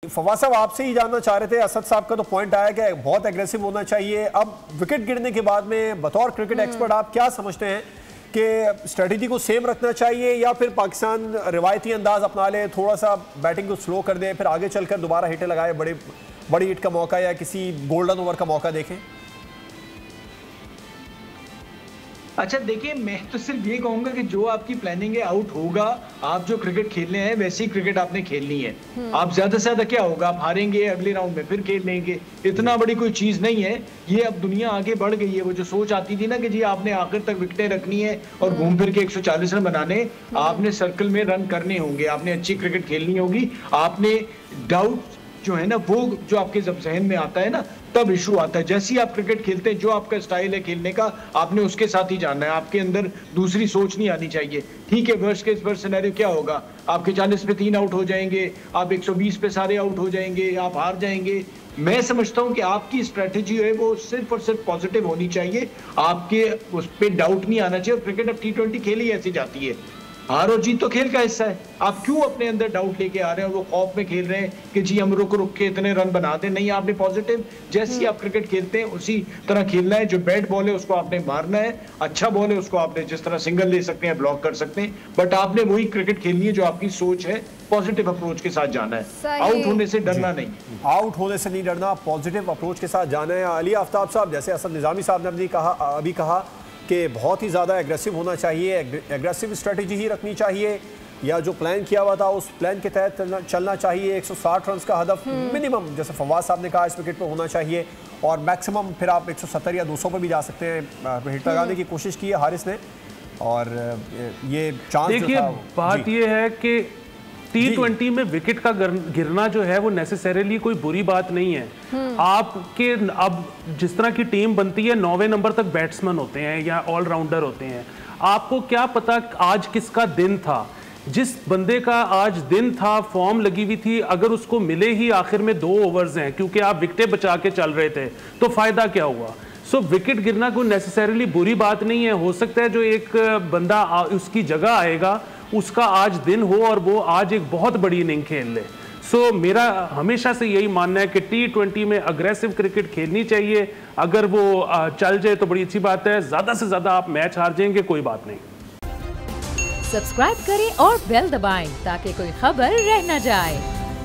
फवाद साहब आपसे ही जानना चाह रहे थे, असद साहब का तो पॉइंट आया कि बहुत एग्रेसिव होना चाहिए। अब विकेट गिरने के बाद में बतौर क्रिकेट एक्सपर्ट आप क्या समझते हैं कि स्ट्रेटजी को सेम रखना चाहिए या फिर पाकिस्तान रिवायती अंदाज अपना ले, थोड़ा सा बैटिंग को स्लो कर दे, फिर आगे चलकर दोबारा हिटें लगाए, बड़ी हिट का मौका या किसी गोल्डन ओवर का मौका देखें? अच्छा देखिए, मैं तो सिर्फ ये कहूंगा कि जो आपकी प्लानिंग है आउट होगा। आप जो क्रिकेट खेलने हैं वैसी क्रिकेट आपने खेलनी है। आप ज्यादा से ज्यादा क्या होगा, आप हारेंगे, अगले राउंड में फिर खेल लेंगे, इतना बड़ी कोई चीज नहीं है ये। अब दुनिया आगे बढ़ गई है। वो जो सोच आती थी ना कि जी आपने आखिर तक विकेटें रखनी है और घूम फिर के 140 रन बनाने, आपने सर्कल में रन करने होंगे, आपने अच्छी क्रिकेट खेलनी होगी। आपने डाउट जो है ना, वो जो आपके जब जहन में आता है ना, तब इशू आता है। जैसे ही आप क्रिकेट खेलते हैं, जो आपका स्टाइल है खेलने का, आपने उसके साथ ही जाना है। आपके अंदर दूसरी सोच नहीं आनी चाहिए। ठीक है, वर्स्ट केस वर्स्ट सिनेरियो क्या होगा, आपके 40 पे 3 आउट हो जाएंगे, आप 120 पे सारे आउट हो जाएंगे, आप हार जाएंगे। मैं समझता हूं कि आपकी स्ट्रेटेजी है वो सिर्फ और सिर्फ पॉजिटिव होनी चाहिए। आपके उस पर डाउट नहीं आना चाहिए। और क्रिकेट अब T20 खेली ऐसी जाती है, हार और जीत तो खेल का हिस्सा है। आप क्यों अपने अंदर डाउट लेके आ रहे हैं और वो खौफ में खेल रहे हैं कि जी हम रुक के इतने रन बना दें? नहीं, आपने पॉजिटिव जैसी आप क्रिकेट खेलते हैं उसी तरह खेलना है। जो बैड बॉल है उसको आपने मारना है, अच्छा बॉल है उसको आपने जिस तरह सिंगल ले सकते हैं, ब्लॉक कर सकते हैं, बट आपने वही क्रिकेट खेलनी है जो आपकी सोच है। पॉजिटिव अप्रोच के साथ जाना है, आउट होने से डरना नहीं। आउट होने से नहीं डरना, पॉजिटिव अप्रोच के साथ जाना है। अली आफ्ताब साहब, जैसे असद निज़ामी साहब ने अभी कहा कि बहुत ही ज़्यादा एग्रेसिव होना चाहिए, एग्रेसिव स्ट्रेटजी ही रखनी चाहिए, या जो प्लान किया हुआ था उस प्लान के तहत चलना चाहिए। 160 रन का हदफ मिनिमम, जैसे फवाद साहब ने कहा, इस विकेट पर होना चाहिए, और मैक्सिमम फिर आप 170 या 200 पर भी जा सकते हैं। हिट लगाने की कोशिश की है हारिस ने, और ये चांस देखिए, बात ये है कि T20 में विकेट का गिरना जो है वो नेसेसरीली कोई बुरी बात नहीं है। आपके अब जिस तरह की टीम बनती है, 9वें नंबर तक बैट्समैन होते हैं या ऑलराउंडर होते हैं। आपको क्या पता आज किसका दिन था? जिस बंदे का आज दिन था, फॉर्म लगी हुई थी, अगर उसको मिले ही आखिर में 2 ओवर्स हैं क्योंकि आप विकेटें बचा के चल रहे थे, तो फायदा क्या हुआ? सो विकेट गिरना कोई नेसेसरीली बुरी बात नहीं है। हो सकता है जो एक बंदा उसकी जगह आएगा उसका आज दिन हो और वो आज एक बहुत बड़ी इनिंग खेल ले। सो मेरा हमेशा से यही मानना है कि T20 में अग्रेसिव क्रिकेट खेलनी चाहिए। अगर वो चल जाए तो बड़ी अच्छी बात है, ज़्यादा से ज़्यादा आप मैच हार जाएंगे, कोई बात नहीं। सब्सक्राइब करें और बेल दबाएं ताकि कोई खबर रह न जाए।